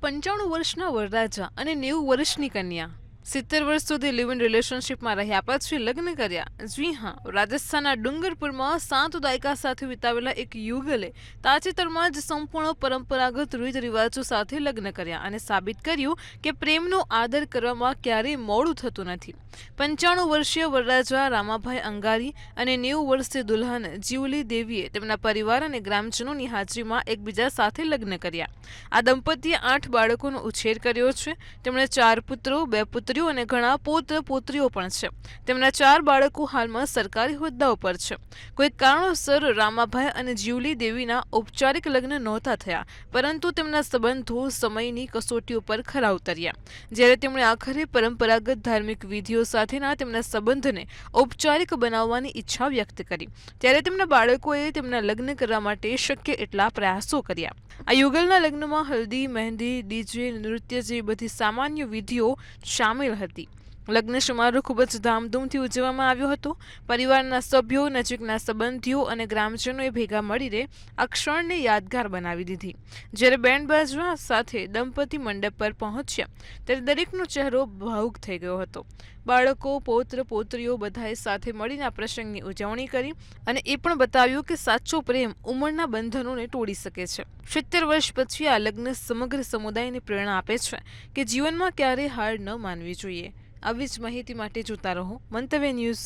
95 વર્ષના વરરાજા અને 90 વર્ષની કન્યા 70 વર્ષ સુધી લિવ ઇન રિલેશનશિપમાં રહ્યા પછી લગ્ન કર્યા। જી હા, રાજસ્થાનના ડુંગરપુરમાં 7 દાયકા સાથે વિતાવેલા એક યુગલે તાજેતરમાં જ સંપૂર્ણ પરંપરાગત રીત રિવાજો સાથે લગ્ન કર્યા અને સાબિત કર્યું કે પ્રેમનો આદર કરવામાં ક્યારેય મોડું થતું નથી। 95 વર્ષીય વરરાજા રામાભાઈ અંગારી અને 90 વર્ષીય દુલ્હન જીવલી દેવીએ તેમના પરિવાર અને ગ્રામજનોની હાજરીમાં એકબીજા સાથે લગ્ન કર્યા। આ દંપતીએ 8 બાળકોનો ઉછેર કર્યો છે। તેમણે 4 પુત્રો, 2 પુત્રીઓ અને ઘણા પૌત્ર પુત્રીઓ પણ છે। તેમના 4 બાળકો હાલમાં સરકારી હોદ્દાઓ પર છે। કોઈ કારણોસર રામાભાઈ અને જીવલી દેવીના ઔપચારિક લગ્ન નહોતા થયા, પરંતુ તેમના સંબંધો સમયની કસોટી ઉપર ખરા ઉતર્યા। જ્યારે તેમણે આખરે પરંપરાગત ધાર્મિક વિધિઓ સાથેના તેમના સંબંધને ઔપચારિક બનાવવાની ઈચ્છા વ્યક્ત કરી, ત્યારે તેમના બાળકોએ તેમના લગ્ન કરવા માટે શક્ય એટલા પ્રયાસો કર્યા। આ યુગલના લગ્નમાં હલ્દી, મહેંદી, ડીજે, નૃત્ય જેવી બધી સામાન્ય વિધિઓ શામેલ હતી। લગ્ન સમારોહ ખૂબ જ ધામધૂમથી ઉજવવામાં આવ્યો હતો। પરિવારના સભ્યો, નજીકના સંબંધીઓ અને ગ્રામજનોએ ભેગા મળીને આ ક્ષણને યાદગાર બનાવી દીધી। જ્યારે બેન્ડ બાજવા સાથે દંપતી મંડપ પર પહોંચ્યા ત્યારે દરેકનો ચહેરો ભાવુક થઈ ગયો હતો। બાળકો, પૌત્ર પૌત્રીઓ બધાએ સાથે મળીને આ પ્રસંગની ઉજવણી કરી અને એ પણ બતાવ્યું કે સાચો પ્રેમ ઉંમરના બંધનોને તોડી શકે છે। 70 વર્ષ પછી આ લગ્ન સમગ્ર સમુદાયને પ્રેરણા આપે છે કે જીવનમાં ક્યારેય હાર ન માનવી જોઈએ। આવી જ માહિતી માટે જોતા રહો મંતવ્ય ન્યૂઝ।